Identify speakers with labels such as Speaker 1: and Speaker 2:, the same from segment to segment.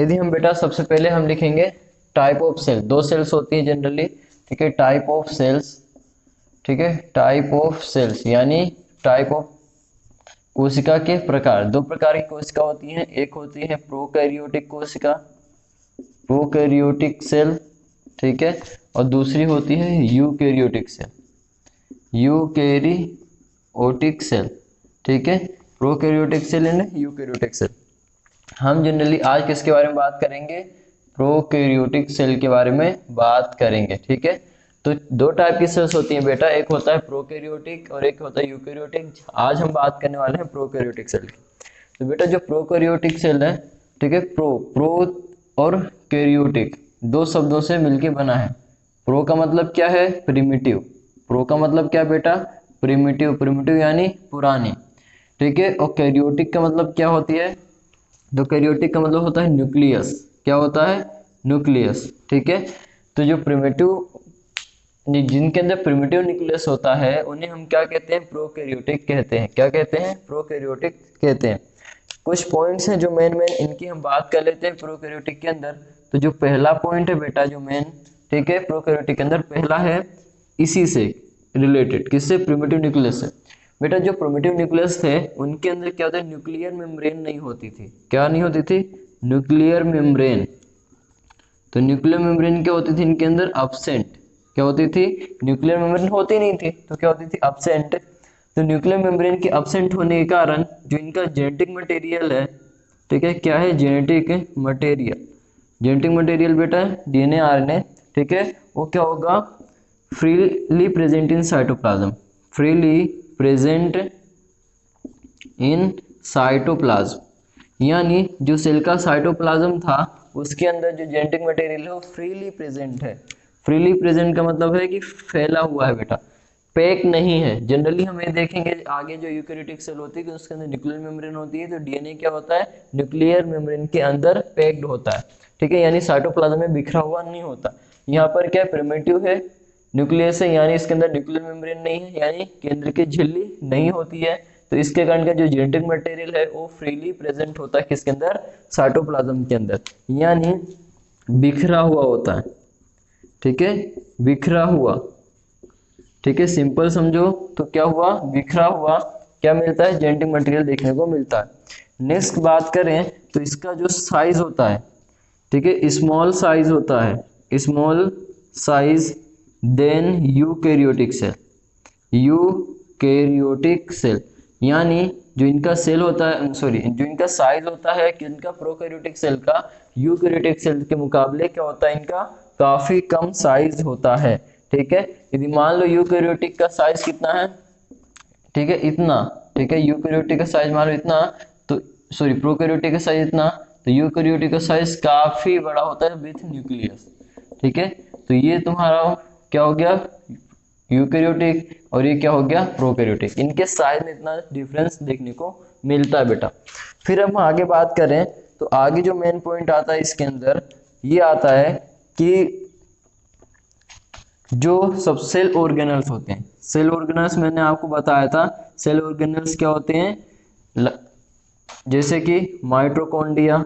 Speaker 1: यदि हम बेटा सबसे पहले हम लिखेंगे टाइप ऑफ सेल, दो सेल्स होती हैं जनरली, ठीक है, टाइप ऑफ सेल्स, ठीक है, टाइप ऑफ सेल्स यानी टाइप ऑफ कोशिका के प्रकार। दो प्रकार की कोशिका होती हैं, एक होती है प्रोकैरियोटिक कोशिका, प्रोकैरियोटिक सेल, ठीक है, और दूसरी होती है यूकैरियोटिक सेल, यूकैरियोटिक सेल, ठीक है, prokaryotic cell and eukaryotic cell. हम जनरली आज किसके बारे में बात करेंगे? प्रोकैरियोटिक सेल के बारे में बात करेंगे, ठीक है। तो दो टाइप की सेल्स होती हैं बेटा, एक होता है प्रोकैरियोटिक और एक होता है यूकैरियोटिक। आज हम बात करने वाले हैं प्रोकैरियोटिक सेल की। तो बेटा जो प्रोकैरियोटिक सेल है, ठीक है, प्रो और कैरियोटिक दो शब्दों से मिलके बना है। प्रो का मतलब क्या है? प्रिमिटिव। प्रो का मतलब क्या बेटा? प्रिमिटिव, प्रिमिटिव यानी पुरानी, ठीक है। और कैरियोटिक का मतलब क्या होती है? तो कैरियोटिक का मतलब होता है न्यूक्लियस। क्या होता है? न्यूक्लियस, ठीक है। तो जो प्रिमिटिव, जिनके अंदर प्रिमिटिव न्यूक्लियस होता है उन्हें हम क्या कहते हैं? प्रोकैरियोटिक कहते हैं। क्या कहते हैं? प्रोकैरियोटिक कहते हैं। कुछ पॉइंट्स हैं जो मेन मेन, इनकी हम बात कर लेते हैं प्रोकैरियोटिक के अंदर। तो जो पहला पॉइंट है बेटा जो मेन, ठीक है, प्रोकैरियोटिक के अंदर पहला है इसी से रिलेटेड, किससे? प्रिमिटिव न्यूक्लियस से। बेटा जो प्रिमिटिव न्यूक्लियस थे उनके अंदर क्या होता है? न्यूक्लियर मेम्ब्रेन नहीं होती थी। क्या नहीं होती थी? Nuclear membrane. तो न्यूक्लियर मेम्ब्रेन क्या होती थी इनके अंदर? अब्सेंट। क्या होती थी? न्यूक्लियर मेम्ब्रेन होती नहीं थी तो क्या होती थी? अब्सेंट। तो न्यूक्लियर मेम्ब्रेन के अब्सेंट होने के कारण जो इनका जेनेटिक मटेरियल है, ठीक है, क्या है? Genetic material. जेनेटिक मटेरियल बेटा डीएनए आरएनए, ठीक है, वो क्या होगा? Freely present in cytoplasm, freely present in cytoplasm, यानी जो सेल का साइटोप्लाज्म था उसके अंदर जो जेनेटिक मटेरियल है वो फ्रीली प्रेजेंट है। फ्रीली प्रेजेंट का मतलब है कि फैला हुआ है बेटा, पैक नहीं है। जनरली हम ये देखेंगे आगे जो यूकैरियोटिक सेल होती है कि उसके अंदर न्यूक्लियर मेम्ब्रेन होती है, तो डीएनए क्या होता है? न्यूक्लियर मेम्ब्रेन के अंदर पैक्ड होता है, ठीक है, यानी साइटोप्लाज्म में बिखरा हुआ नहीं होता। यहाँ पर क्या प्रिमिटिव है, न्यूक्लियस है, यानी इसके अंदर न्यूक्लियर मेम्ब्रेन नहीं है, यानी केंद्र की झिल्ली नहीं होती है। तो इसके कारण का जो जेनेटिक मटेरियल है वो फ्रीली प्रेजेंट होता है किसके अंदर? साइटोप्लाज्म के अंदर, यानी बिखरा हुआ होता है, ठीक है, बिखरा हुआ, ठीक है, सिंपल समझो तो क्या हुआ? बिखरा हुआ क्या मिलता है? जेनेटिक मटेरियल देखने को मिलता है। नेक्स्ट बात करें तो इसका जो साइज होता है, ठीक है, स्मॉल साइज होता है, small size than eukaryotic cell, eukaryotic cell, यानी जो इनका सेल होता है, सॉरी, जो इनका साइज होता है कि इनका प्रोकैरियोटिक सेल का यूकैरियोटिक सेल के मुकाबले क्या होता है? इनका काफी कम साइज होता है, ठीक है। यदि मान लो यूकैरियोटिक का साइज कितना है, ठीक है, इतना, ठीक है, यूकैरियोटिक का साइज मान लो इतना, तो सॉरी प्रोकैरियोटिक का साइज इतना, तो यूकैरियोटिक का साइज काफी बड़ा होता है विथ न्यूक्लियस, ठीक है। तो ये तुम्हारा क्या हो गया? यूकैरियोटिक, और ये क्या हो गया? प्रोकैरियोटिक। इनके साइज में इतना डिफरेंस देखने को मिलता है बेटा। फिर हम आगे बात करें तो आगे जो मेन पॉइंट आता है इसके अंदर ये आता है कि जो सब सेल ऑर्गेनल्स होते हैं, सेल ऑर्गेनल्स मैंने आपको बताया था, सेल ऑर्गेनल्स क्या होते हैं? जैसे कि माइटोकॉन्ड्रिया,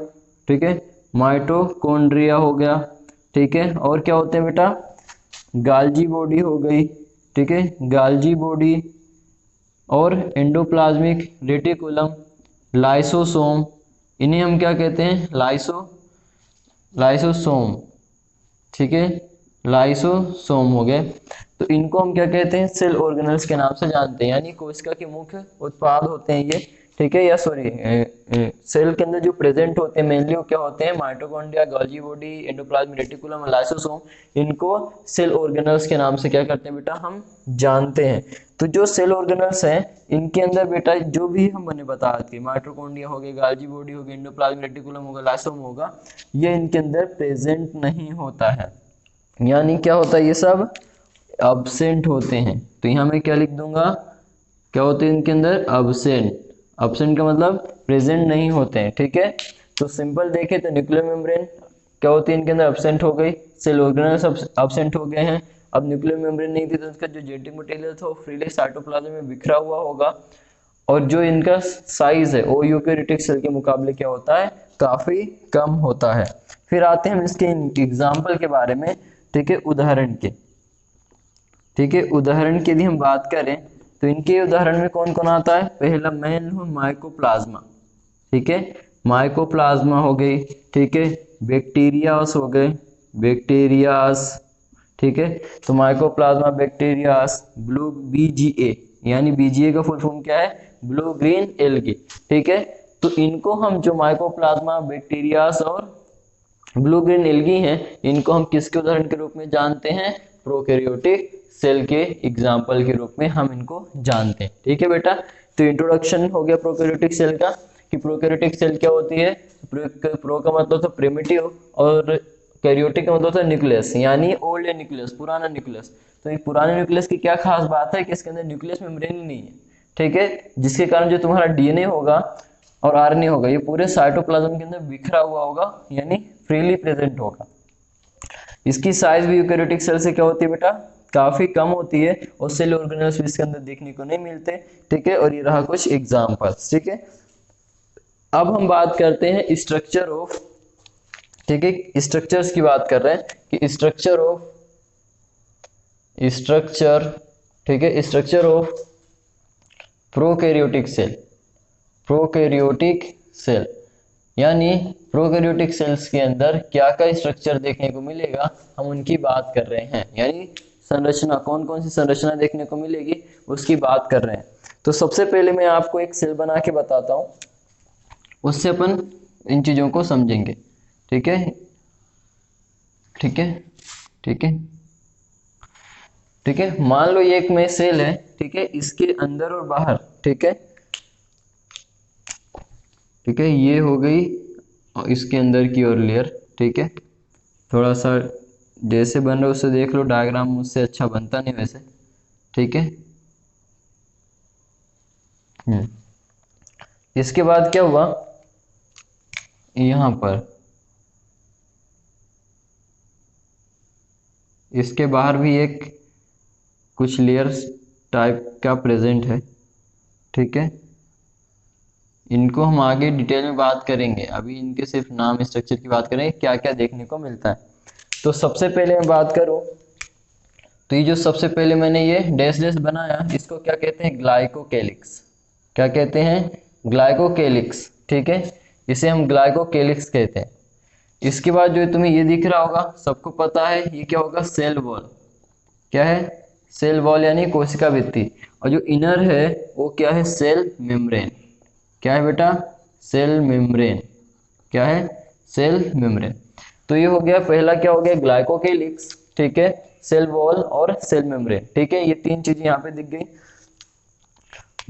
Speaker 1: ठीक है, माइटोकॉन्ड्रिया हो गया, ठीक है, और क्या होते हैं बेटा? गाल्जी बॉडी हो गई, ठीक है, गाल्जी बॉडी, और एंडोप्लाज्मिक रेटिकुलम, लाइसोसोम, इन्हें हम क्या कहते हैं? लाइसोसोम, ठीक है, लाइसोसोम हो गए। तो इनको हम क्या कहते हैं? सेल ऑर्गेनल्स के नाम से जानते हैं, यानी कोशिका के मुख्य उत्पाद होते हैं ये, ठीक है, या सॉरी सेल के अंदर जो प्रेजेंट होते हैं मेनली वो क्या होते हैं? Mitochondria, Golgi body, endoplasmic reticulum और लाइसोसोम। इनको सेल ऑर्गेनल्स के नाम से क्या करते हैं बेटा? हम जानते हैं। तो जो सेल ऑर्गेनल्स हैं इनके अंदर बेटा जो भी हम मैंने बताया कि माइटोकॉन्ड्रिया हो गया, गोल्गी बॉडी हो गई, एंडोप्लाज्मिक रेटिकुलम होगा, लाइसोसोम होगा, ये इनके अंदर प्रेजेंट नहीं होता है, यानी क्या होता है? ये सब अब्सेंट होते हैं। तो यहाँ मैं क्या लिख दूंगा? क्या होते हैं इनके अंदर? अब्सेंट। अब्सेंट का मतलब प्रेजेंट नहीं होते हैं, ठीक है। तो सिंपल देखें तो न्यूक्लियर मेम्ब्रेन क्या होती है इनके अंदर? अब्सेंट हो गई। सेल ऑर्गेनल्स अब्सेंट हो गए हैं। अब न्यूक्लियर मेम्ब्रेन नहीं थी तो उसका जो जेनेटिक मटेरियल था वो फ्रीली साइटोप्लाज्म में बिखरा हुआ होगा, और जो इनका साइज है वो यूकैरियोटिक सेल के मुकाबले क्या होता है? काफी कम होता है। फिर आते हैं हम इसके एग्जाम्पल के बारे में, ठीक है, उदाहरण के। ठीक है, उदाहरण की यदि हम बात करें तो इनके उदाहरण में कौन कौन आता है। पहला मैं लूँ माइकोप्लाज्मा, ठीक है, माइकोप्लाज्मा हो गई, ठीक है, बैक्टीरियास हो गए, बैक्टीरियास, ठीक है, तो माइकोप्लाज्मा बैक्टीरियास, ब्लू बीजीए, यानी बीजीए का फुल फॉर्म क्या है, ब्लू ग्रीन एल्गी, ठीक है। तो इनको हम जो माइकोप्लाज्मा बैक्टीरियास और ब्लू ग्रीन एल्गी हैं, इनको हम किसके उदाहरण के रूप में जानते हैं, प्रोकैरियोटिक सेल के एग्जाम्पल के रूप में हम इनको जानते हैं। ठीक है बेटा, तो इंट्रोडक्शन हो गया प्रोकैरियोटिक सेल का कि प्रोकैरियोटिक सेल क्या होती है। प्रो का मतलब था प्रिमिटिव और कैरियोटिक का मतलब था न्यूक्लियस, यानी ओल्ड न्यूक्लियस, पुराना न्यूक्लियस। तो एक पुराने न्यूक्लियस की क्या खास बात है कि इसके अंदर न्यूक्लियस मेम्ब्रेन ही नहीं है, ठीक है, जिसके कारण जो तुम्हारा डीएनए होगा और आरएनए होगा ये पूरे साइटोप्लाज्म के अंदर बिखरा हुआ होगा, यानी फ्रीली प्रेजेंट होगा। इसकी साइज भी यूकैरियोटिक सेल से क्या होती है बेटा, काफी कम होती है और सेल ऑर्गेनेल्स भी इसके अंदर देखने को नहीं मिलते, ठीक है। और ये रहा कुछ एग्जांपल्स, ठीक है। अब हम बात करते हैं स्ट्रक्चर ऑफ, ठीक है, स्ट्रक्चर्स की बात कर रहे हैं कि स्ट्रक्चर ऑफ, स्ट्रक्चर, ठीक है, structure of prokaryotic cell, prokaryotic cell, यानी प्रोकैरियोटिक सेल्स के अंदर क्या क्या स्ट्रक्चर देखने को मिलेगा, हम उनकी बात कर रहे हैं, यानी संरचना, कौन कौन सी संरचना देखने को मिलेगी उसकी बात कर रहे हैं। तो सबसे पहले मैं आपको एक सेल बना के बताता हूं, उससे अपन इन चीजों को समझेंगे, ठीक है, ठीक है, ठीक है, ठीक है। मान लो ये एक में सेल है, ठीक है, इसके अंदर और बाहर, ठीक है, ठीक है, ये हो गई और इसके अंदर की और लेयर, ठीक है, थोड़ा सा जैसे बन रहा है उससे देख लो, डायग्राम मुझसे अच्छा बनता नहीं वैसे, ठीक है। इसके बाद क्या हुआ, यहां पर इसके बाहर भी एक कुछ लेयर्स टाइप का प्रेजेंट है, ठीक है। इनको हम आगे डिटेल में बात करेंगे, अभी इनके सिर्फ नाम स्ट्रक्चर की बात करेंगे क्या क्या देखने को मिलता है। तो सबसे पहले मैं बात करूं तो ये जो सबसे पहले मैंने ये डैश डैश बनाया, इसको क्या कहते हैं, ग्लाइकोकेलिक्स, क्या कहते हैं, ग्लाइकोकेलिक्स, ठीक है, इसे हम ग्लाइकोकेलिक्स कहते हैं। इसके बाद जो तुम्हें ये दिख रहा होगा, सबको पता है ये क्या होगा, सेल वॉल, क्या है, सेल वॉल यानी कोशिका भित्ति, और जो इनर है वो क्या है, सेल मेम्ब्रेन, क्या है बेटा, सेल मेम्ब्रेन, क्या है, सेल मेम्ब्रेन। तो ये हो गया पहला, क्या हो गया, ग्लाइकोकेलिक्स, ठीक है, सेल वॉल और सेल मेम्ब्रेन, ठीक है, ये तीन चीजें यहाँ पे दिख गई।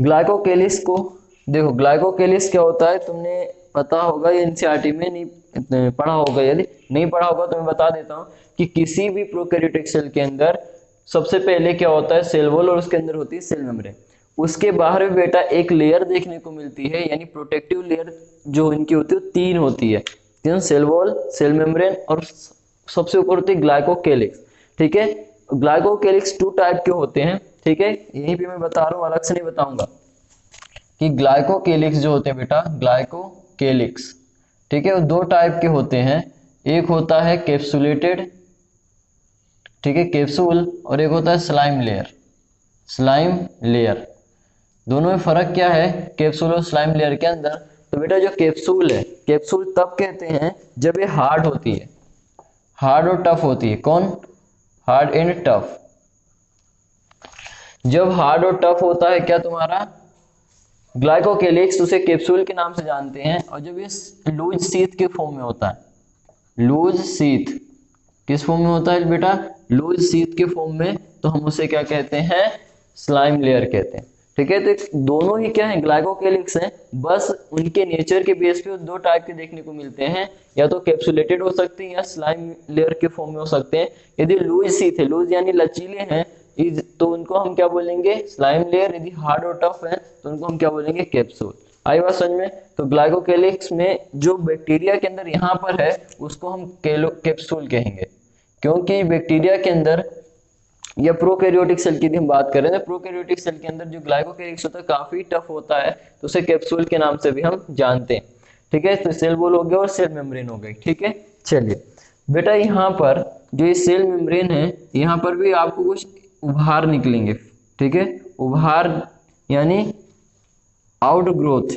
Speaker 1: ग्लाइकोकेलिक्स को देखो, ग्लाइकोकेलिक्स क्या होता है तुमने पता होगा, ये एनसीईआरटी में नहीं पढ़ा होगा, यदि नहीं पढ़ा होगा तो मैं बता देता हूँ कि किसी भी प्रोकैरियोटिक सेल के अंदर सबसे पहले क्या होता है, सेल वॉल, और उसके अंदर होती है सेल मेम्ब्रेन। उसके बाहर भी बेटा एक लेयर देखने को मिलती है, यानी प्रोटेक्टिव लेयर जो इनकी होती है तीन होती है, तीन, सेल वॉल, सेल मेम्ब्रेन और सबसे ऊपर होती है ग्लाइकोकेलिक्स, ठीक है। ग्लाइकोकेलिक्स टू टाइप के होते हैं, ठीक है, यहीं पे मैं बता रहा हूँ, अलग से नहीं बताऊंगा कि ग्लाइकोकेलिक्स जो होते हैं बेटा, ग्लाइकोकेलिक्स, ठीक है, वो दो टाइप के होते हैं, एक होता है कैप्सुलेटेड, ठीक है, कैप्सूल, और एक होता है स्लाइम लेयर, स्लाइम लेयर। दोनों में फर्क क्या है कैप्सूल और स्लाइम लेयर के अंदर, तो बेटा जो कैप्सूल है, कैप्सूल तब कहते हैं जब ये हार्ड होती है, हार्ड और टफ होती है, कौन, हार्ड एंड टफ। जब हार्ड और टफ होता है क्या तुम्हारा ग्लाइकोकेलिक्स, उसे कैप्सूल के नाम से जानते हैं, और जब ये लूज शीथ के फॉर्म में होता है, लूज शीथ किस फॉर्म में होता है बेटा, लूज शीथ के फॉर्म में, तो हम उसे क्या कहते हैं, स्लाइम लेयर कहते हैं, ठीक है। तो दोनों ही क्या है, ग्लाइकोकेलिक्स हैं, बस उनके नेचर के बेस पे दो टाइप के देखने को मिलते हैं, या तो कैप्सुलेटेड हो सकते हैं या स्लाइम लेयर के फॉर्म में हो सकते हैं। यदि लूज शीथ है, लूज यानी लचीले हैं, तो उनको हम क्या बोलेंगे, स्लाइम लेयर। यदि हार्ड और टफ है तो उनको हम क्या बोलेंगे, कैप्सूल। आई बात समझ में। तो ग्लाइकोकेलिक्स में जो बैक्टीरिया के अंदर यहाँ पर है उसको हम कैप्सूल कहेंगे, क्योंकि बैक्टीरिया के अंदर या प्रोकैरियोटिक सेल की हम बात करें तो प्रोकैरियोटिक सेल के अंदर जो ग्लाइकोकेलिक्स होता है काफी टफ होता है, तो उसे कैप्सूल के नाम से भी हम जानते हैं, ठीक है। तो सेल वॉल हो गया और सेल मेम्ब्रेन हो गई, ठीक है। चलिए बेटा यहाँ पर जो ये सेल मेम्ब्रेन है, यहाँ पर भी आपको कुछ उभार निकलेंगे, ठीक है। उभार यानी आउट ग्रोथ,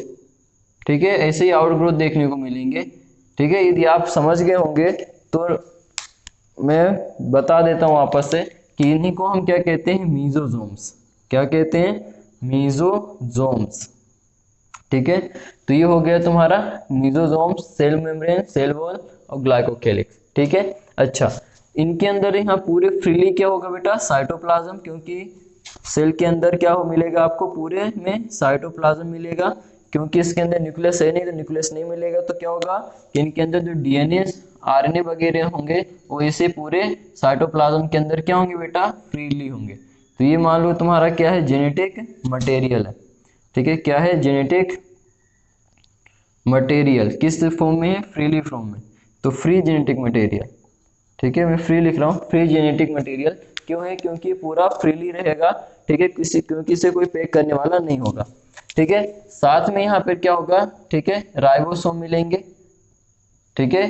Speaker 1: ठीक है, ऐसे ही आउट ग्रोथ देखने को मिलेंगे, ठीक है। यदि आप समझ गए होंगे तो मैं बता देता हूँ वापस से कि इन्हीं को हम क्या कहते हैं, मीजोजोम्स। क्या कहते हैं, मीजोजोम्स, ठीक है। तो ये हो गया तुम्हारा mesosomes, cell membrane, cell wall और ग्लाइकोकेलिक्स, ठीक है। अच्छा, इनके अंदर यहाँ पूरे फ्रीली क्या होगा बेटा, साइटोप्लाज्म, क्योंकि सेल के अंदर क्या हो मिलेगा आपको, पूरे में साइटोप्लाज्म मिलेगा, क्योंकि इसके अंदर न्यूक्लियस है नहीं, तो न्यूक्लियस नहीं मिलेगा तो क्या होगा कि इनके अंदर जो डीएनए आरएनए वगैरह होंगे वो इसे पूरे साइटोप्लाज्म के अंदर क्या होंगे बेटा, फ्रीली होंगे। तो ये मान लो तुम्हारा क्या है, जेनेटिक मटेरियल है, ठीक है। क्या है, जेनेटिक मटेरियल, किस फॉर्म में है, फ्रीली फॉर्म में, तो फ्री जेनेटिक मटेरियल, ठीक है। मैं फ्री लिख रहा हूँ, फ्री जेनेटिक मटेरियल क्यों है, क्योंकि पूरा फ्रीली रहेगा, ठीक है, क्योंकि इसे कोई पैक करने वाला नहीं होगा, ठीक है। साथ में यहाँ पर क्या होगा, ठीक है, राइबोसोम मिलेंगे, ठीक है।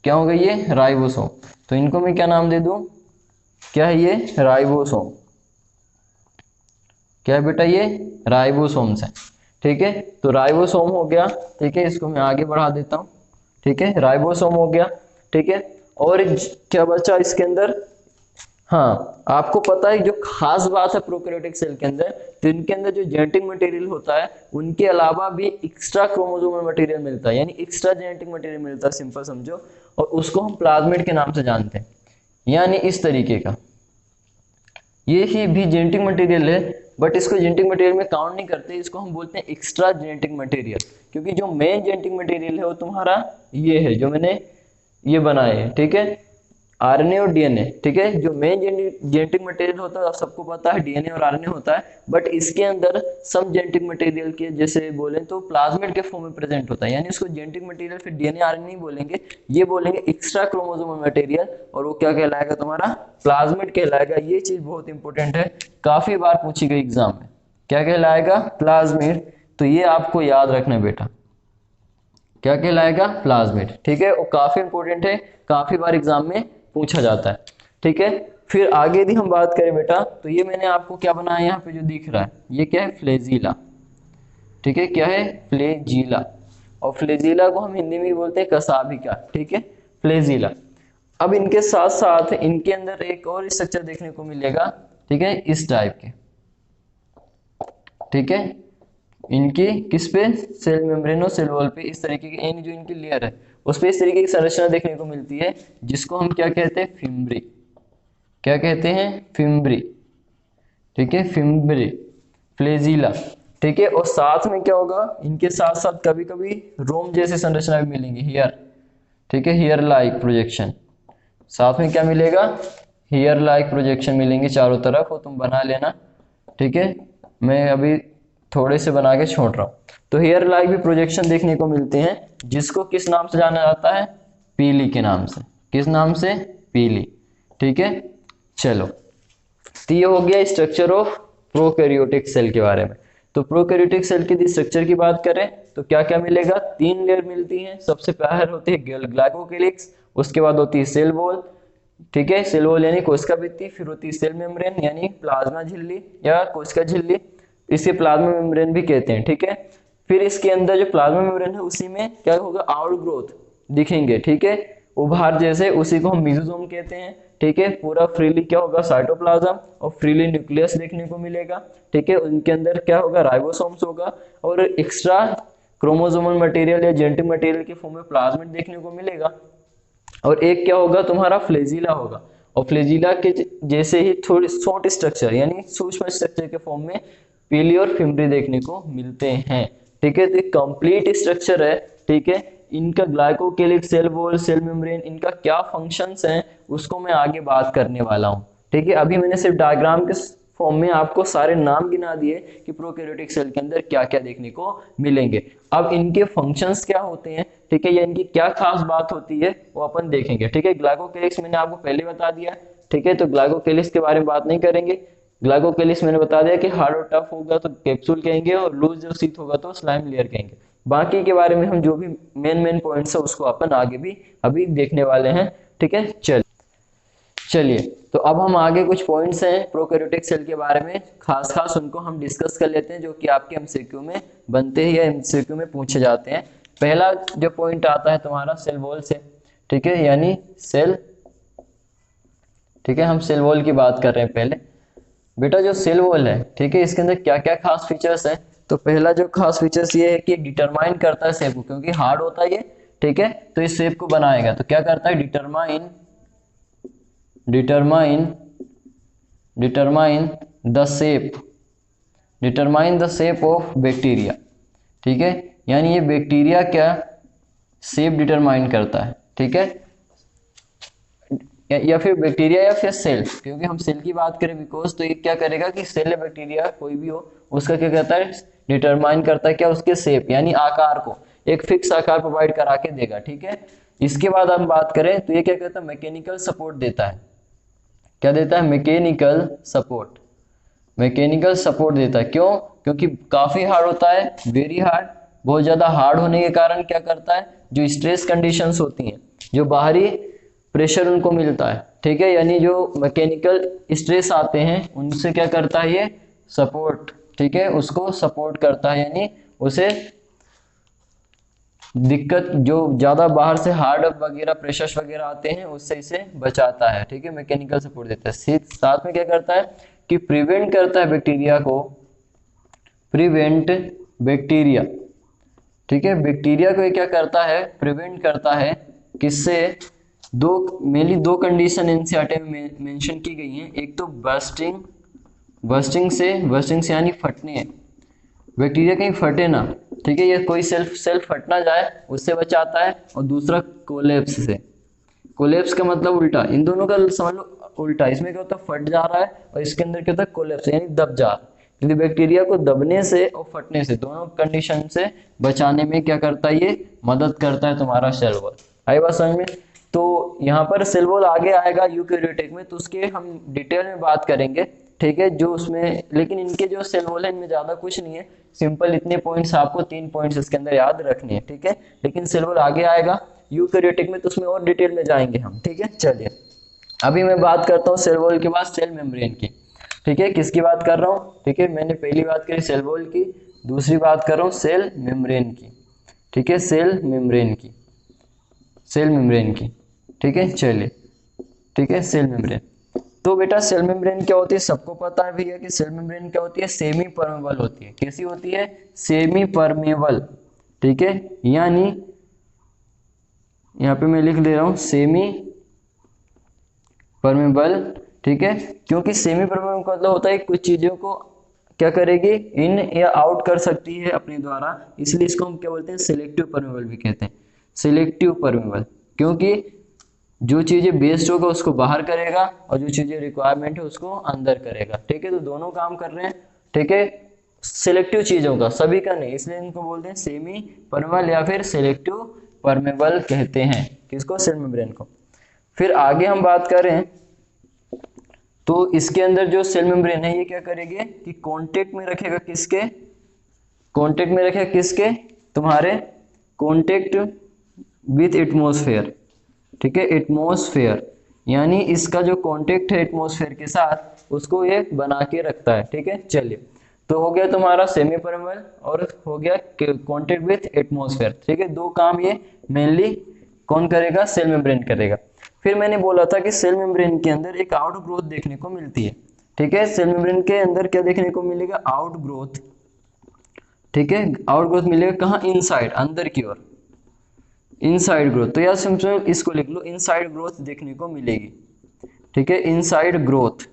Speaker 1: क्या होगा ये, राइबोसोम। तो इनको मैं क्या नाम दे दूं, क्या है ये, राइबोसोम। क्या है बेटा, ये राइबोसोम्स है, ठीक है। तो राइबोसोम हो गया, ठीक है, इसको मैं आगे बढ़ा देता हूँ, ठीक है, राइबोसोम हो गया, ठीक है। और क्या बचा इसके अंदर, हाँ आपको पता है जो खास बात है प्रोकैरियोटिक सेल के अंदर, तो इनके अंदर जो जेनेटिक मटेरियल होता है उनके अलावा भी एक्स्ट्रा क्रोमोसोमल मटेरियल मिलता है, यानी एक्स्ट्रा जेनेटिक मटेरियल मिलता है, सिंपल समझो, और उसको हम प्लाज्मिड के नाम से जानते हैं। यानी इस तरीके का ये ही भी जेनेटिक मटेरियल है, बट इसको जेनेटिक मटेरियल में काउंट नहीं करते, इसको हम बोलते हैं एक्स्ट्रा जेनेटिक मटेरियल, क्योंकि जो मेन जेनेटिक मटेरियल है वो तुम्हारा ये है जो मैंने ये बनाए है, ठीक है, आरएनए और डीएनए, ठीक है। जो मेन जेनेटिक मटेरियल होता है सबको पता है, डीएनए और आरएनए होता है, बट इसके अंदर सब जेनेटिक मटेरियल के जैसे बोले तो प्लाज्मिड के फॉर्म में प्रेजेंट होता है, यानी उसको जेनेटिक मटेरियल फिर डीएनए आरएनए नहीं बोलेंगे, ये बोलेंगे एक्स्ट्रा क्रोमोसोमल मटेरियल, और वो क्या कहलाएगा तुम्हारा, प्लाज्मिड कहलाएगा। ये चीज बहुत इंपॉर्टेंट है, काफी बार पूछी गई एग्जाम में, क्या कहलाएगा, प्लाज्मिड। तो ये आपको याद रखना बेटा, क्या कहलाएगा, प्लाज्मिड, ठीक है। और काफी इंपॉर्टेंट है, काफी बार एग्जाम में पूछा जाता है, ठीक है। फिर आगे यदि हम बात करें बेटा, तो ये मैंने आपको क्या बनाया यहाँ पे जो दिख रहा है, ये क्या है, फ्लैजिला, ठीक है। क्या है, फ्लैजिला, और फ्लैजिला को हम हिंदी में बोलते हैं कसाभिका, ठीक है, फ्लैजिला। अब इनके साथ साथ इनके अंदर एक और स्ट्रक्चर देखने को मिलेगा, ठीक है, इस टाइप के, ठीक है, इनकी किस पे, सेल मेम्ब्रेन और सेल वॉल पे इस तरीके की, जो इनकी लेयर है उस पे इस तरीके की संरचना देखने को मिलती है, जिसको हम क्या कहते हैं, फिम्ब्री। क्या कहते हैं, फिम्ब्री, ठीक है, फिम्ब्री, फ्लैजिला, ठीक है। और साथ में क्या होगा, इनके साथ साथ कभी कभी रोम जैसे संरचना भी मिलेंगी, हेयर, ठीक है, हेयर लाइक प्रोजेक्शन, साथ में क्या मिलेगा, हेयर लाइक प्रोजेक्शन मिलेंगे चारों तरफ, वो तुम बना लेना, ठीक है। मैं अभी थोड़े से बना के छोड़ रहा हूँ। तो हेयर लाइक भी प्रोजेक्शन देखने को मिलते हैं, जिसको किस नाम से जाना जाता है, पीली के नाम से, किस नाम से, पीली, ठीक है। चलो, तो ये हो गया स्ट्रक्चर ऑफ प्रोकैरियोटिक सेल के बारे में। तो प्रोकैरियोटिक सेल के स्ट्रक्चर की बात करें तो क्या क्या मिलेगा, 3 लेयर मिलती हैं। सबसे पहले होती है ग्लाइकोकेलिक्स, उसके बाद होती है सेल वॉल, ठीक है, सेल वॉल यानी कोशिका भित्ति, फिर होती है सेल मेम्ब्रेन यानी प्लाज्मा झिल्ली या कोशिका झिल्ली, इसे प्लाज्मा मेम्ब्रेन भी कहते हैं, ठीक है। फिर इसके अंदर जो प्लाज्मा मेम्ब्रेन है उसी में क्या होगा, आउट ग्रोथ दिखेंगे, ठीक है, उभार जैसे, उसी को हम मेसोसोम कहते हैं, ठीक है। पूरा फ्रीली क्या होगा, साइटोप्लाज्म और फ्रीली न्यूक्लियस देखने को मिलेगा, ठीक है। उनके अंदर क्या होगा, राइबोसोम्स होगा, और एक्स्ट्रा क्रोमोसोमल मटेरियल या जेनेटिक मटेरियल के फॉर्म में प्लाज्मिड देखने को मिलेगा। और एक क्या होगा तुम्हारा, फ्लैजिला होगा, और फ्लैजिला के जैसे ही थोड़ी शॉर्ट स्ट्रक्चर यानी सूक्ष्म स्ट्रक्चर के फॉर्म में पीली और फिम्ब्री देखने को मिलते हैं, ठीक है। तो कंप्लीट स्ट्रक्चर है, ठीक है। इनका ग्लाइकोकेलिक्स, सेल वॉल, सेल मेम्ब्रेन, इनका क्या फंक्शंस हैं उसको मैं आगे बात करने वाला हूं, ठीक है। अभी मैंने सिर्फ डायग्राम के फॉर्म में आपको सारे नाम गिना दिए कि प्रोकैरियोटिक सेल के अंदर क्या क्या देखने को मिलेंगे। अब इनके फंक्शंस क्या होते हैं, ठीक है, या इनकी क्या खास बात होती है वो अपन देखेंगे, ठीक है। ग्लाइकोकेलिक्स मैंने आपको पहले बता दिया, ठीक है, तो ग्लाइकोकेलिक्स के बारे में बात नहीं करेंगे। ग्लाइकोकेलिक्स मैंने बता दिया कि हार्ड और टफ होगा तो कैप्सूल कहेंगे, और लूज जो शीट होगा तो स्लाइम लेयर कहेंगे, बाकी के बारे में हम जो भी मेन पॉइंट्स है उसको अपन आगे भी अभी देखने वाले हैं। ठीक है, चलिए तो अब हम आगे कुछ पॉइंट्स हैं प्रोकैरियोटिक सेल के बारे में, खास उनको हम डिस्कस कर लेते हैं जो कि आपके एमसीक्यू में बनते हैं या एमसीक्यू में पूछे जाते हैं। पहला जो पॉइंट आता है तुम्हारा सेल वॉल से, ठीक है, यानी सेल, ठीक है, हम सेल वॉल की बात कर रहे हैं। पहले बेटा जो सेल वॉल है, ठीक है, इसके अंदर क्या क्या खास फीचर्स है। तो पहला जो खास फीचर्स ये है कि डिटरमाइन करता है शेप को, क्योंकि हार्ड होता है ये, ठीक है, तो इस शेप को बनाएगा। तो क्या करता है, determine the shape of bacteria, ठीक है, यानी ये बैक्टीरिया क्या शेप डिटरमाइन करता है, ठीक है, या फिर बैक्टीरिया या फिर सेल, क्योंकि हम सेल की बात करें बिकॉज, तो ये क्या करेगा कि सेल या बैक्टीरिया कोई भी हो उसका क्या कहता है, डिटरमाइन करता है क्या, उसके शेप यानी आकार को एक फिक्स आकार प्रोवाइड करा के देगा। ठीक है, इसके बाद हम बात करें तो ये क्या कहता है, मैकेनिकल सपोर्ट देता है। क्या देता है, मैकेनिकल सपोर्ट देता है। क्यों, क्योंकि काफी हार्ड होता है, वेरी हार्ड, बहुत ज्यादा हार्ड होने के कारण क्या करता है, जो स्ट्रेस कंडीशंस होती हैं, जो बाहरी प्रेशर उनको मिलता है, ठीक है, यानी जो मैकेनिकल स्ट्रेस आते हैं उनसे क्या करता है ये सपोर्ट, ठीक है, उसको सपोर्ट करता है, यानी उसे दिक्कत जो ज्यादा बाहर से हार्ड वगैरह प्रेशर्स वगैरह आते हैं उससे इसे बचाता है। ठीक है, मैकेनिकल सपोर्ट देता है। साथ में क्या करता है कि प्रिवेंट करता है बैक्टीरिया को, ठीक है, बैक्टीरिया को क्या करता है, प्रिवेंट करता है, किससे, मेनली दो कंडीशन एनसीईआरटी में मेंशन की गई हैं। एक तो बर्स्टिंग से यानी फटने, बैक्टीरिया कहीं फटे ना, ठीक है, ये कोई सेल फट ना जाए उससे बचाता है। और दूसरा कोलेप्स से, कोलेप्स का मतलब उल्टा, इन दोनों का समझ लो उल्टा, इसमें क्या होता है फट जा रहा है और इसके अंदर क्या होता है कोलेप्स यानी दब जा रहा है। क्योंकि बैक्टीरिया को दबने से और फटने से दोनों कंडीशन से बचाने में क्या करता है, ये मदद करता है तुम्हारा सेल वॉल। आई बात समझ में। तो यहाँ पर सेल वॉल आगे आएगा यूकैरियोटिक में, तो उसके हम डिटेल में बात करेंगे, ठीक है, जो उसमें, लेकिन इनके जो सेल वॉल है इनमें ज्यादा कुछ नहीं है, सिंपल इतने पॉइंट्स, आपको 3 पॉइंट्स इसके अंदर याद रखने हैं। ठीक है, लेकिन सेल वॉल आगे आएगा यूकैरियोटिक में, तो उसमें और डिटेल में जाएंगे हम। ठीक है, चलिए अभी मैं बात करता हूँ सेल वॉल के बाद सेल मेम्ब्रेन की। ठीक है, किसकी बात कर रहा हूँ, ठीक है, मैंने पहली बात करी सेल वॉल की, दूसरी बात कर रहा हूँ सेल मेम्ब्रेन की। ठीक है, सेल मेम्ब्रेन की, ठीक है, चलिए, ठीक है, सेल मेम्ब्रेन। तो बेटा सेल मेम्ब्रेन क्या होती है, सबको पता है भैया कि सेल मेम्ब्रेन क्या होती है, सेमी परमेबल होती है। कैसी होती है, सेमी परमेबल, ठीक है, यानी यहाँ पे मैं लिख दे रहा हूँ सेमी परमेबल, ठीक है, क्योंकि सेमी परमेबल का मतलब होता है कुछ चीजों को क्या करेगी, इन या आउट कर सकती है अपने द्वारा, इसलिए इसको हम क्या बोलते हैं, सिलेक्टिव परमेबल भी कहते हैं, सिलेक्टिव परमेबल, क्योंकि जो चीजें बेस्ड होगा उसको बाहर करेगा और जो चीजें रिक्वायरमेंट है उसको अंदर करेगा। ठीक है, तो दोनों काम कर रहे हैं, ठीक है, सिलेक्टिव चीजों का, सभी का नहीं, इसलिए इनको बोलते हैं सेमी परमेबल या फिर सिलेक्टिव परमेबल कहते हैं, किसको, सेल मेम्ब्रेन को। फिर आगे हम बात करें तो इसके अंदर जो सेल मेम्ब्रेन है ये क्या करेगी कि कांटेक्ट में रखेगा, किसके, तुम्हारे कांटेक्ट विथ एटमॉस्फेयर, ठीक है, एटमॉस्फेयर, यानी इसका जो कांटेक्ट है एटमॉस्फेयर के साथ उसको ये बना के रखता है। ठीक है, चलिए, तो हो गया तुम्हारा सेमी परमेबल और हो गया कांटेक्ट विथ एटमॉस्फेयर। ठीक है, दो काम ये मेनली कौन करेगा, सेल मेम्ब्रेन करेगा। फिर मैंने बोला था कि सेल मेम्ब्रेन के अंदर एक आउट ग्रोथ देखने को मिलती है। ठीक है, सेल मेम्ब्रेन के अंदर क्या देखने को मिलेगा, आउट ग्रोथ। ठीक है, आउट ग्रोथ मिलेगा कहाँ, इनसाइड, अंदर की ओर, इनसाइड ग्रोथ। तो यार सिंपल इसको लिख लो, इनसाइड ग्रोथ देखने को मिलेगी। ठीक है, इनसाइड ग्रोथ,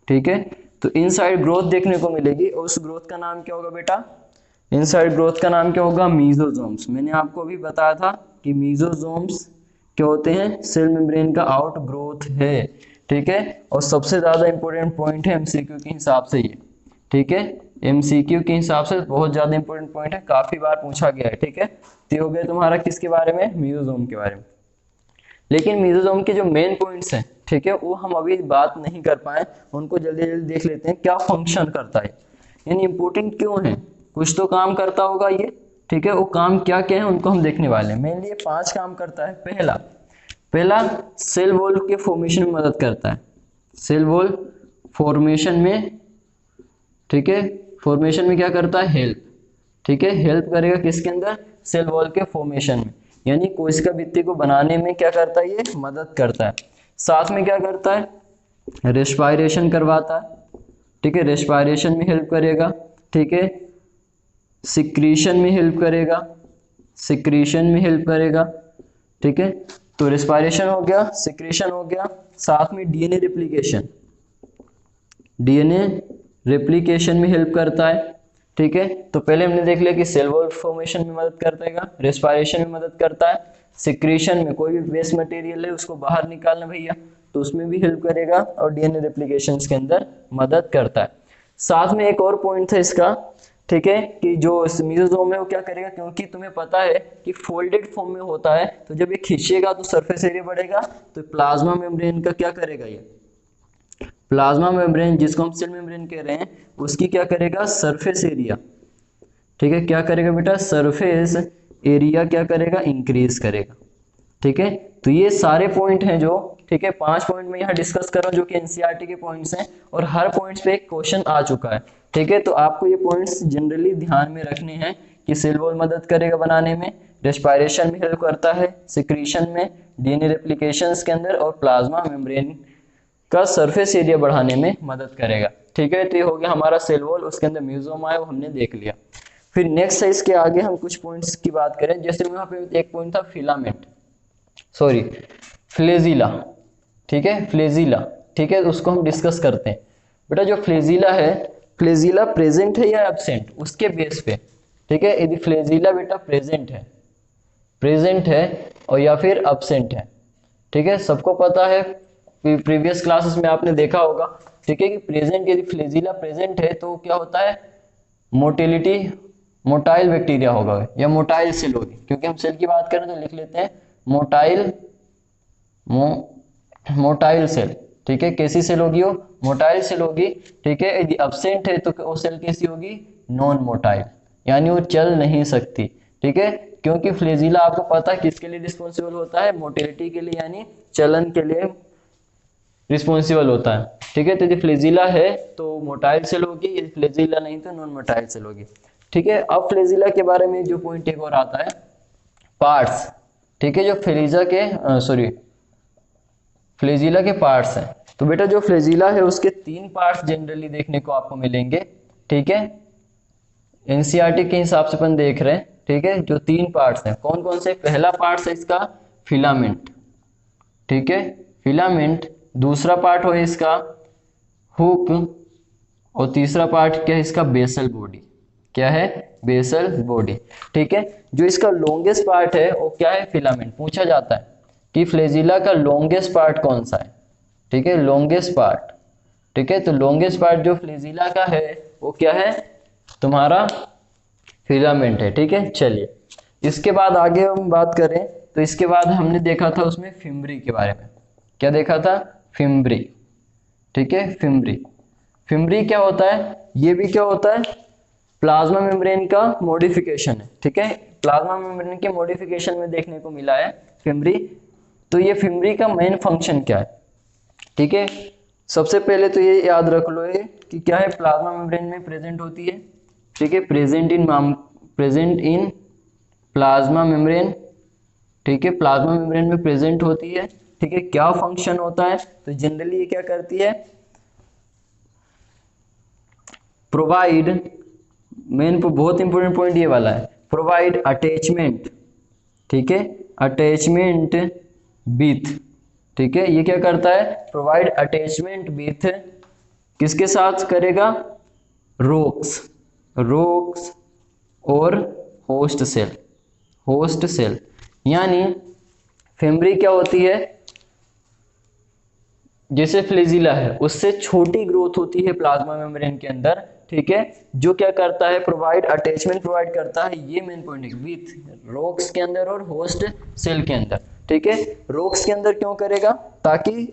Speaker 1: ठीक है, तो इनसाइड ग्रोथ देखने को मिलेगी और उस ग्रोथ का नाम क्या होगा बेटा, इनसाइड ग्रोथ का नाम क्या होगा, मीजोजोम्स। मैंने आपको अभी बताया था कि मीजोजोम्स क्या होते हैं, सेल मेम्ब्रेन का आउट ग्रोथ है। ठीक है, और सबसे ज्यादा इंपॉर्टेंट पॉइंट है एमसीक्यू के हिसाब से ये। ठीक है, एमसीक्यू के हिसाब से बहुत ज्यादा इंपॉर्टेंट पॉइंट है, काफी बार पूछा गया है। ठीक है, तो हो गया तुम्हारा किसके बारे में, मीजोजोम के बारे में। लेकिन मीजोजोम के जो मेन पॉइंट्स हैं, ठीक है, वो हम अभी बात नहीं कर पाए, उनको जल्दी जल्दी देख लेते हैं। क्या फंक्शन करता है, यानी इंपॉर्टेंट क्यों है, कुछ तो काम करता होगा ये, ठीक है, वो काम क्या क्या है उनको हम देखने वाले हैं। मेनली ये 5 काम करता है। पहला सेल वॉल के फॉर्मेशन में मदद करता है, सेल वॉल फॉर्मेशन में, ठीक है, फॉर्मेशन में क्या करता है, हेल्प, ठीक है, हेल्प करेगा किसके अंदर, सेल वॉल के फॉर्मेशन में, यानी कोशिका भित्ति को बनाने में क्या करता है, ये मदद करता है। साथ में क्या करता है, रेस्पायरेशन करवाता है, ठीक है, रेस्पायरेशन में हेल्प करेगा, ठीक है, सिक्रीशन में हेल्प करेगा, सिक्रीशन में हेल्प करेगा, ठीक है। तो रेस्पायरेशन हो गया, सिक्रीशन हो गया, साथ में डीएनए रेप्लिकेशन, डीएनए रेप्लिकेशन में हेल्प करता है, ठीक है। तो पहले हमने देख लिया कि सेल वॉल फॉर्मेशन में मदद करता है, रेस्पायरेशन में मदद करता है, सिक्रीशन में कोई भी वेस्ट मटेरियल है उसको बाहर निकालना भैया तो उसमें भी हेल्प करेगा, और डीएनए रेप्लिकेशन के अंदर मदद करता है। साथ में एक और पॉइंट था इसका, ठीक है, कि जो मेसोसोम है वो क्या करेगा, क्योंकि तुम्हें पता है कि फोल्डेड फॉर्म में होता है, तो जब ये खींचेगा तो सरफेस एरिया बढ़ेगा, तो प्लाज्मा मेम्ब्रेन का क्या करेगा, ये प्लाज्मा मेम्ब्रेन जिसको हम सेल मेम्ब्रेन कह रहे हैं उसकी क्या करेगा, सरफेस एरिया, ठीक है, क्या करेगा बेटा, सरफेस एरिया क्या करेगा, इंक्रीज करेगा, ठीक है। तो ये सारे पॉइंट हैं जो, ठीक है, 5 पॉइंट में यहाँ डिस्कस कर रहा हूँ जो कि एनसीईआरटी के पॉइंट्स हैं, और हर पॉइंट्स पे एक क्वेश्चन आ चुका है, ठीक है। तो आपको ये पॉइंट्स जनरली ध्यान में रखने हैं कि सेल वॉल मदद करेगा बनाने में, रेस्पायरेशन में हेल्प करता है, सिक्रीशन में, डीएनए रेप्लिकेशंस के अंदर, और प्लाज्मा मेम्ब्रेन का सरफेस एरिया बढ़ाने में मदद करेगा, ठीक है। तो ये हो गया हमारा सेल वॉल, उसके अंदर म्यूजोमा है वो हमने देख लिया। फिर नेक्स्ट है इसके आगे हम कुछ पॉइंट्स की बात करें, जैसे वहां पे एक पॉइंट था फिलामेंट, सॉरी फ्लेजिला, ठीक है, फ्लेजिला, ठीक है, उसको हम डिस्कस करते हैं। बेटा जो फ्लेजिला है, फ्लेजिला प्रेजेंट है या एब्सेंट, उसके बेस पे, ठीक है। यदि फ्लेजिला बेटा प्रेजेंट है और या फिर एब्सेंट है, ठीक है, सबको पता है, प्रीवियस क्लासेस में आपने देखा होगा, ठीक है, कि प्रेजेंट, यदि फ्लेजिला प्रेजेंट है तो क्या होता है, मोटिलिटी, मोटाइल बैक्टीरिया होगा या मोटाइल सेल होगी, क्योंकि हम सेल की बात करें तो लिख लेते हैं मोटाइल सेल, ठीक है, कैसी सेल होगी वो, मोटाइल सेल होगी, ठीक है। यदि एब्सेंट है तो वो सेल कैसी होगी, नॉन मोटाइल, यानी वो चल नहीं सकती, ठीक है, क्योंकि फ्लेजिला आपको पता है किसके लिए रिस्पॉन्सिबल होता है, मोटिलिटी के लिए, यानी चलन के लिए रिस्पॉन्सिबल होता है, ठीक है। तो यदि फ्लेजिला है तो मोटाइल सेल होगी, यदि फ्लेजिला नहीं तो नॉन मोटाइल सेल होगी, ठीक है। अब फ्लेजिला के बारे में जो पॉइंट एक और आता है, पार्ट्स, ठीक है, जो फ्लेजिला के पार्ट्स हैं। तो बेटा जो फ्लेजिला है उसके 3 पार्ट्स जनरली देखने को आपको मिलेंगे, ठीक है, एनसीईआरटी के हिसाब से अपन देख रहे हैं, ठीक है। जो 3 पार्ट्स हैं कौन कौन से, पहला पार्ट है इसका फिलामेंट, ठीक है, फिलामेंट, दूसरा पार्ट हो इसका हुक, और तीसरा पार्ट क्या है इसका, बेसल बॉडी, क्या है, बेसल बॉडी, ठीक है। जो इसका लॉन्गेस्ट पार्ट है वो क्या है, फिलामेंट, पूछा जाता है कि फ्लेजिला का लॉन्गेस्ट पार्ट कौन सा है, ठीक है, लॉन्गेस्ट पार्ट, ठीक है। तो लॉन्गेस्ट पार्ट जो फ्लेजिला का है वो क्या है, तुम्हारा फिलामेंट है, ठीक है। चलिए इसके बाद आगे हम बात करें तो इसके बाद हमने देखा था उसमें फिम्ब्री के बारे में, क्या देखा था, फिम्ब्री, ठीक है, फिम्ब्री क्या होता है, ये भी क्या होता है, प्लाज्मा मेम्ब्रेन का मॉडिफिकेशन है, ठीक है, प्लाज्मा मेम्ब्रेन के मॉडिफिकेशन में देखने को मिला है फिम्ब्री। तो ये फिम्ब्री का मेन फंक्शन क्या है, ठीक है, सबसे पहले तो ये याद रख लो ये कि क्या है, प्लाज्मा मेम्ब्रेन में प्रेजेंट होती है, ठीक है, प्रेजेंट इन प्लाज्मा मेम्ब्रेन, ठीक है, प्लाज्मा मेम्ब्रेन में प्रेजेंट होती है, ठीक है। क्या फंक्शन होता है, तो जनरली ये क्या करती है, प्रोवाइड, मेन बहुत इंपॉर्टेंट पॉइंट ये वाला है, प्रोवाइड अटैचमेंट, ठीक है, अटैचमेंट विथ, ठीक है, ये क्या करता है, प्रोवाइड अटैचमेंट विथ, किसके साथ करेगा, रोक्स और होस्ट सेल, यानी फिम्ब्री क्या होती है, जैसे फ्लेजिला है उससे छोटी ग्रोथ होती है प्लाज्मा मेम्ब्रेन के अंदर, ठीक है, जो क्या करता है, प्रोवाइड अटैचमेंट प्रोवाइड करता है, ये मेन पॉइंट है, विथ रोक्स के अंदर और होस्ट सेल के अंदर, ठीक है। रोक्स के अंदर क्यों करेगा, ताकि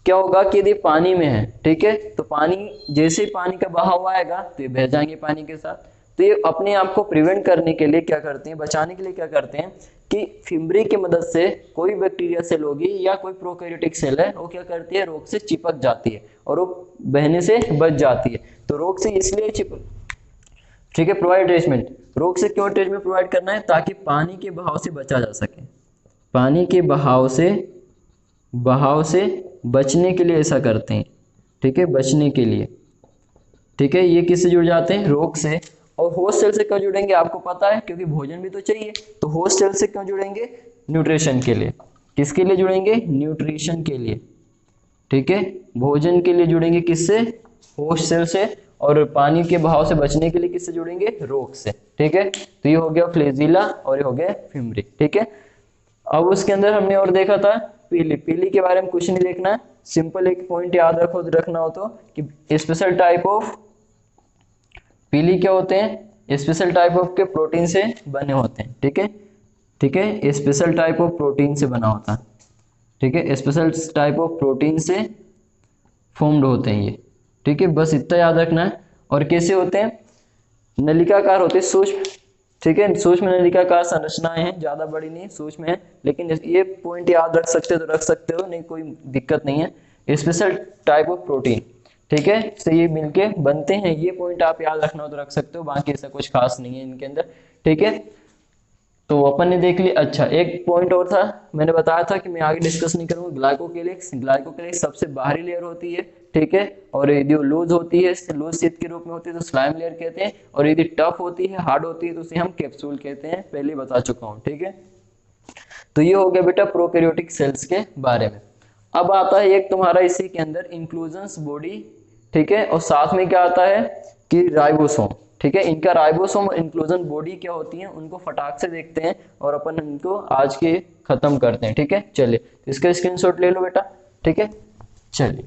Speaker 1: क्या होगा कि यदि पानी में है, ठीक है, तो पानी, जैसे ही पानी का बहाव आएगा तो ये बह जाएंगे पानी के साथ, तो ये अपने आप को प्रिवेंट करने के लिए क्या करते हैं, बचाने के लिए क्या करते हैं कि फिम्बरी की मदद से कोई बैक्टीरिया सेल होगी या कोई प्रोकैरियोटिक सेल है वो क्या करती है, रोग से चिपक जाती है और वो बहने से बच जाती है। तो रोग से इसलिए चिपक, ठीक है, प्रोवाइड अटैचमेंट, रोग से क्यों अटैचमेंट प्रोवाइड करना है, ताकि पानी के बहाव से बचा जा सके, पानी के बहाव से बचने के लिए ऐसा करते हैं, ठीक है, बचने के लिए, ठीक है। ये किससे जुड़ जाते हैं, रोग से। और होस्ट सेल से क्यों जुड़ेंगे, आपको पता है, क्योंकि भोजन भी तो चाहिए। तो होस्ट सेल से क्यों जुड़ेंगे, न्यूट्रिशन के लिए। किसके लिए जुड़ेंगे, न्यूट्रिशन के लिए, ठीक है, भोजन के लिए जुड़ेंगे किससे, होस्ट सेल से। और पानी के बहाव से बचने के लिए किससे जुड़ेंगे, रोग से, ठीक है। तो ये हो गया फ्लैजिला और ये हो गया फिम्बरी, ठीक है। अब उसके अंदर हमने और देखा था पीली, पीली के बारे में कुछ नहीं देखना है, सिंपल एक पॉइंट याद रखना हो तो कि स्पेशल टाइप ऑफ पीली क्या होते हैं, स्पेशल टाइप ऑफ के प्रोटीन से बने होते हैं, ठीक है, ठीक है, स्पेशल टाइप ऑफ प्रोटीन से बना होता है, ठीक है, स्पेशल टाइप ऑफ प्रोटीन से फॉर्म्ड होते हैं ये, ठीक है, बस इतना याद रखना है। और कैसे होते हैं, नलिकाकार होते हैं, सूक्ष्म, ठीक है, सूक्ष्म नलिकाकार संरचनाएं हैं, ज्यादा बड़ी नहीं, सूक्ष्म है, लेकिन ये पॉइंट याद रख सकते हो तो रख सकते हो, नहीं कोई दिक्कत नहीं है। स्पेशल टाइप ऑफ प्रोटीन, ठीक है, से ये मिलके बनते हैं, ये पॉइंट आप याद रखना हो तो रख सकते हो, बाकी ऐसा कुछ खास नहीं है इनके अंदर, ठीक है। तो अपन ने देख लिया। अच्छा, एक पॉइंट और था, मैंने बताया था कि मैं आगे डिस्कस नहीं करूंगा, ग्लाइकोकेलिक्स। ग्लाइकोकेलिक्स सबसे बाहरी लेयर होती है, ठीक है, और यदि लूज होती है, लूज शीट के रूप में होती है तो स्लाइम लेयर कहते हैं, और यदि टफ होती है, हार्ड होती है तो उसे हम कैप्सूल कहते हैं, पहले बता चुका हूँ, ठीक है। तो ये हो गया बेटा प्रोकैरियोटिक सेल्स के बारे में। अब आता है एक तुम्हारा इसी के अंदर इंक्लूजन्स बॉडी, ठीक है, और साथ में क्या आता है कि राइबोसोम, ठीक है। इनका राइबोसोम और इंक्लूजन बॉडी क्या होती है, उनको फटाक से देखते हैं और अपन इनको आज के खत्म करते हैं, ठीक है। चलिए इसका स्क्रीनशॉट ले लो बेटा, ठीक है। चलिए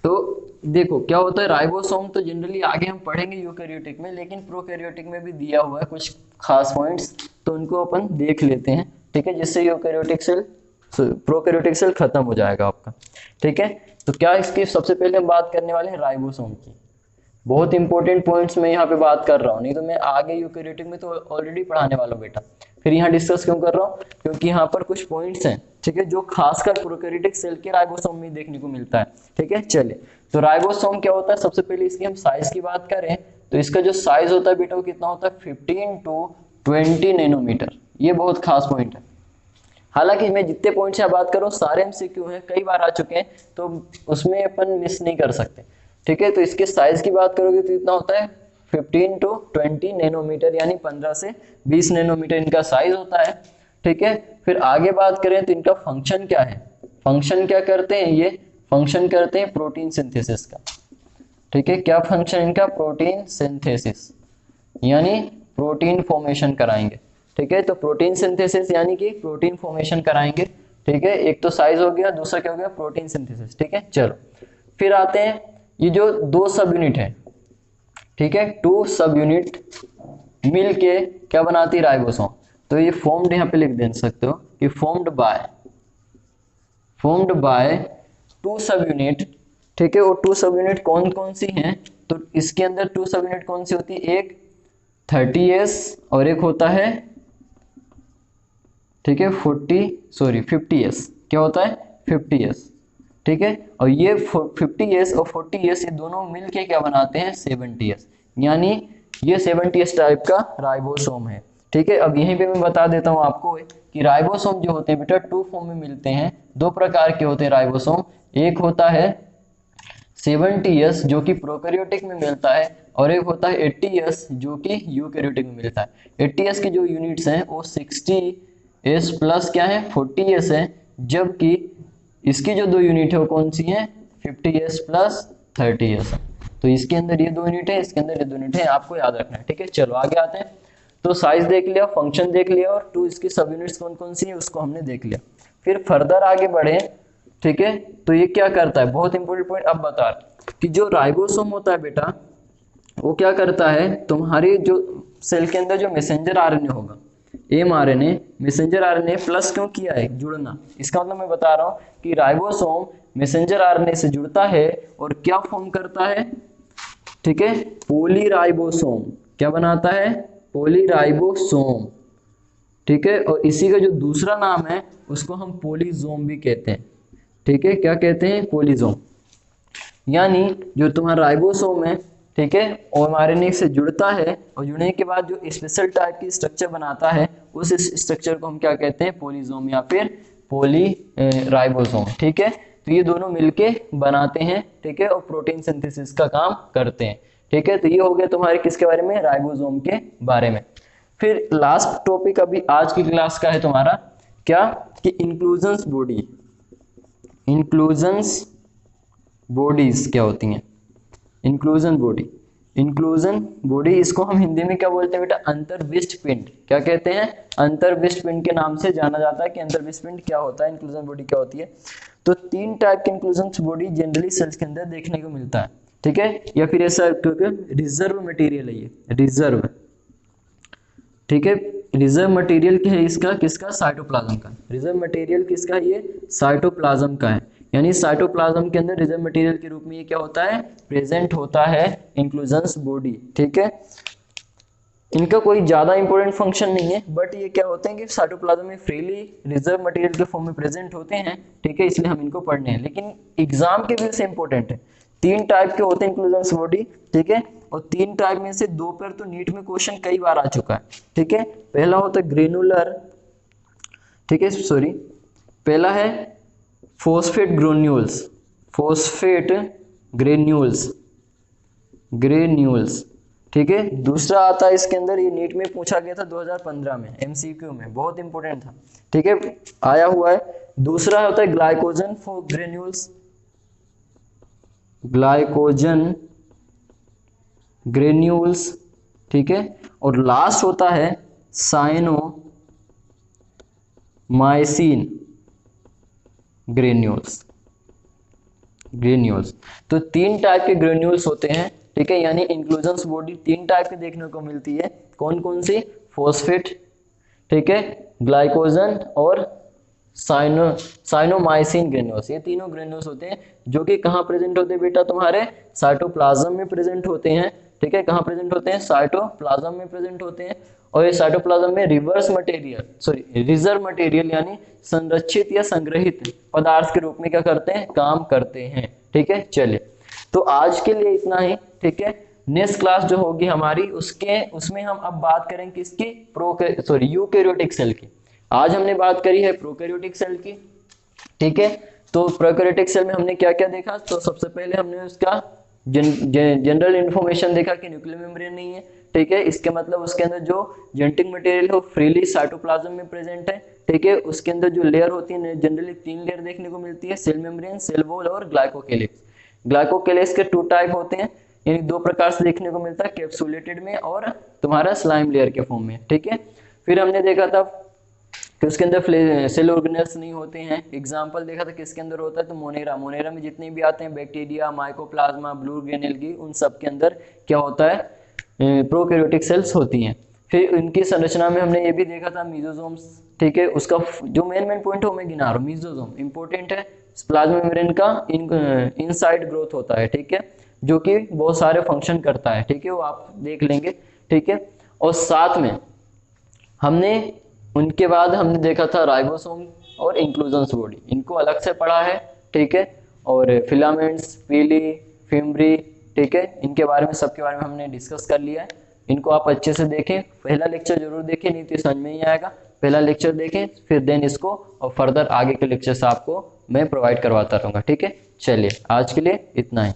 Speaker 1: तो देखो क्या होता है राइबोसोम, तो जनरली आगे हम पढ़ेंगे यूकैरियोटिक में, लेकिन प्रोकैरियोटिक में भी दिया हुआ है कुछ खास पॉइंट्स, तो उनको अपन देख लेते हैं, ठीक है, जिससे यूकैरियोटिक सेल, प्रोकैरियोटिक सेल खत्म हो जाएगा आपका, ठीक है। तो क्या इसकी सबसे पहले हम बात करने वाले हैं राइबोसोम की। बहुत इंपॉर्टेंट पॉइंट्स मैं यहाँ पे बात कर रहा हूँ, नहीं तो मैं आगे यूकैरियोटिक में तो ऑलरेडी पढ़ाने वाला हूँ बेटा, फिर यहाँ डिस्कस क्यों कर रहा हूँ, क्योंकि यहाँ पर कुछ पॉइंट्स हैं, ठीक है, जो खासकर प्रोकैरियोटिक सेल के राइबोसोम में देखने को मिलता है, ठीक है। चलिए तो राइबोसोम क्या होता है, सबसे पहले इसकी हम साइज की बात करें तो इसका जो साइज होता है बेटा वो कितना होता है, 15 to 20 नैनोमीटर। ये बहुत खास पॉइंट है। हालांकि मैं जितने पॉइंट से बात कर रहा हूँ सारे एमसीक्यू हैं, कई बार आ चुके हैं, तो उसमें अपन मिस नहीं कर सकते, ठीक है। तो इसके साइज की बात करोगे तो इतना होता है 15 to 20 नैनोमीटर, यानी 15 से 20 नैनोमीटर इनका साइज होता है, ठीक है। फिर आगे बात करें तो इनका फंक्शन क्या है, फंक्शन क्या करते हैं, ये फंक्शन करते हैं प्रोटीन सिंथेसिस का, ठीक है। क्या फंक्शन इनका, प्रोटीन सिंथेसिस, यानी प्रोटीन फॉर्मेशन कराएंगे, ठीक है। तो प्रोटीन सिंथेसिस यानी कि प्रोटीन फॉर्मेशन कराएंगे, ठीक है। एक तो साइज हो गया, दूसरा क्या हो गया, प्रोटीन सिंथेसिस, ठीक है। चलो फिर आते हैं, ये जो दो सब यूनिट है, ठीक है, 2 सब यूनिट मिल के क्या बनाती है, राइबोसोम। तो ये फॉर्म्ड यहाँ पे लिख दे सकते हो कि फॉर्म्ड बाय 2 सब यूनिट, ठीक है। और 2 सब यूनिट कौन कौन सी हैं, तो इसके अंदर 2 सब यूनिट कौन सी होती है, एक 30s और एक होता है, ठीक है, 50s। क्या होता है, 50s, ठीक है। और ये 50s और 40s ये दोनों मिलके क्या बनाते हैं, 70s, यानी ये 70s टाइप का राइबोसोम है, ठीक है। अब यहीं पे मैं बता देता हूँ आपको कि राइबोसोम जो होते हैं बेटा 2 फॉर्म में मिलते हैं, 2 प्रकार के होते हैं राइबोसोम। एक होता है 70s जो कि प्रोकैरियोटिक में मिलता है, और एक होता है 80s जो कि यूकैरियोटिक में मिलता है। 80s की जो यूनिट्स हैं वो 60s प्लस क्या है, 40s है, जबकि इसकी जो 2 यूनिट है वो कौन सी है, 50s प्लस 30s। तो इसके अंदर ये 2 यूनिट है, इसके अंदर ये 2 यूनिट है, आपको याद रखना है, ठीक है। चलो आगे आते हैं। तो साइज देख लिया, फंक्शन देख लिया, और 2 इसकी सब यूनिट्स कौन कौन सी है उसको हमने देख लिया। फिर फर्दर आगे बढ़े, ठीक है। तो ये क्या करता है, बहुत इंपॉर्टेंट पॉइंट अब बता कि जो राइबोसोम होता है बेटा वो क्या करता है, तुम्हारी जो सेल के अंदर जो मैसेंजर आरएनए होगा, mRNA मैसेंजर आरएनए प्लस क्यों किया है, जुड़ना। इसका मतलब मैं बता रहा हूं कि राइबोसोम मैसेंजर आरएनए से जुड़ता है और क्या फॉर्म करता है, ठीक है, पॉलीराइबोसोम क्या बनाता है, पॉलीराइबोसोम, ठीक है। और इसी का जो दूसरा नाम है उसको हम पॉलीजोम भी कहते हैं, ठीक है, क्या कहते हैं, पॉलीजोम। यानी जो तुम्हारा राइबोसोम है, ठीक है, और आरएनए से जुड़ता है और जुड़ने के बाद जो स्पेशल टाइप की स्ट्रक्चर बनाता है उस स्ट्रक्चर को हम क्या कहते हैं, पॉलीजोम या फिर पॉली राइबोसोम, ठीक है। तो ये दोनों मिलके बनाते हैं, ठीक है, और प्रोटीन सिंथेसिस का काम करते हैं, ठीक है। तो ये हो गया तुम्हारे किसके बारे में, राइबोसोम के बारे में। फिर लास्ट टॉपिक अभी आज की क्लास का है तुम्हारा क्या, कि इंक्लूजन्स बॉडी, इंक्लूजन्स बॉडीज क्या होती हैं, इंक्लूजन बॉडी, इंक्लूजन बॉडी इसको हम हिंदी में क्या बोलते हैं बेटा, अंतर्विष्ट पिंड, क्या कहते हैं, अंतर्विष्ट पिंड के नाम से जाना जाता है कि अंतर्विष्ट पिंड क्या होता है, इंक्लूजन बॉडी क्या होती है। तो 3 टाइप के इंक्लूजन बॉडी जनरली सेल्स के अंदर देखने को मिलता है, ठीक है, या फिर ऐसा क्योंकि रिजर्व मटेरियल है ये, रिजर्व, ठीक है, रिजर्व मटेरियल क्या है इसका, किसका, साइटोप्लाज्म का, रिजर्व मटेरियल किसका है, ये साइटोप्लाज्म का है। यानी साइटोप्लाज्म के अंदर रिजर्व मटेरियल के रूप में ये क्या होता है, प्रेजेंट होता है इंक्लूजन्स बॉडी, ठीक है। इनका कोई ज्यादा इंपॉर्टेंट फंक्शन नहीं है, बट ये क्या होते हैं कि साइटोप्लाज्म में फ्रीली रिजर्व मटेरियल के फॉर्म में प्रेजेंट होते हैं, ठीक है, इसलिए हम इनको पढ़ने हैं। लेकिन एग्जाम के व्यू से इंपॉर्टेंट है। 3 टाइप के होते हैं इंक्लूजन्स बॉडी, ठीक है, और 3 टाइप में से 2 पर तो नीट में क्वेश्चन कई बार आ चुका है, ठीक है। पहला होता है ग्रेनुलर, ठीक है, सॉरी, पहला है phosphate granules, phosphate granules, granules, ठीक है। दूसरा आता है इसके अंदर, ये नीट में पूछा गया था 2015 में एमसीक्यू में, बहुत इंपॉर्टेंट था, ठीक है, आया हुआ है। दूसरा होता है glycogen for granules, glycogen granules, ठीक है। और लास्ट होता है साइनोमाइसिन ग्रेन्यूल्स, ग्रेन्यूल्स। तो 3 टाइप के ग्रेन्यूल्स होते हैं, ठीक है, यानी इंक्लूजन्स बॉडी 3 टाइप के देखने को मिलती है। कौन कौन सी, फॉस्फेट, ठीक है, ग्लाइकोजन और साइनोमाइसिन ग्रेन्यूल्स, ये तीनों ग्रेन्यूल्स होते हैं जो कि कहाँ प्रेजेंट होते हैं बेटा, तुम्हारे साइटोप्लाज्म में प्रेजेंट होते हैं, ठीक है, कहाँ प्रेजेंट होते हैं, साइटोप्लाज्म में प्रेजेंट होते हैं। और ये साइटोप्लाज्म में रिजर्व मटेरियल यानी संरक्षित या संग्रहित पदार्थ के रूप में क्या करते हैं, काम करते हैं, ठीक है। चलिए, तो आज के लिए इतना ही, ठीक है। नेक्स्ट क्लास जो होगी हमारी उसमें हम अब बात करेंगे किसकी, यूकैरियोटिक सेल की। आज हमने बात करी है प्रोकैरियोटिक सेल की, ठीक है। तो प्रोकैरियोटिक सेल में हमने क्या क्या देखा, तो सबसे पहले हमने उसका जनरल इंफॉर्मेशन देखा कि न्यूक्लियर मेम्ब्रेन नहीं है, ठीक है, इसके मतलब उसके अंदर जो जेनेटिक मटेरियल है फ्रीली साइटोप्लाज्म में प्रेजेंट है, ठीक है। उसके अंदर जो लेयर होती है जनरली 3 लेयर देखने को मिलती है, सेल मेम्ब्रेन, सेल वॉल और ग्लाइकोकेलिक्स। ग्लाइकोकेलिक्स के 2 टाइप होते हैं, यानी 2 प्रकार से देखने को मिलता है, कैप्सुलेटेड में और तुम्हारा स्लाइम लेयर के फॉर्म में, ठीक है। फिर हमने देखा था कि उसके अंदर सेल ऑर्गेनेल्स नहीं होते हैं। एग्जाम्पल देखा था किसके अंदर होता है, तो मोनेरा, मोनेरा में जितने भी आते हैं बैक्टीरिया, माइकोप्लाज्मा, ब्लू ग्रेनेल्गी, उन सब के अंदर क्या होता है, प्रोकैरियोटिक सेल्स होती हैं। फिर उनकी संरचना में हमने ये भी देखा था मीजोजोम्स, ठीक है। उसका जो मेन पॉइंट है वो मैं गिना रहा हूँ, मीजोजोम इंपॉर्टेंट है, प्लाज्मा मेम्ब्रेन का इनसाइड ग्रोथ होता है, ठीक है, जो कि बहुत सारे फंक्शन करता है, ठीक है, वो आप देख लेंगे, ठीक है। और साथ में उनके बाद हमने देखा था राइबोसोम और इंक्लूजन्स बॉडी, इनको अलग से पढ़ा है, ठीक है। और फिलामेंट्स, पीली, फिम्ब्री, ठीक है, इनके बारे में, सबके बारे में हमने डिस्कस कर लिया है। इनको आप अच्छे से देखें, पहला लेक्चर जरूर देखें, नहीं तो समझ में नहीं आएगा। पहला लेक्चर देखें, फिर देन इसको, और फर्दर आगे के लेक्चर्स आपको मैं प्रोवाइड करवाता रहूँगा, ठीक है। चलिए, आज के लिए इतना ही।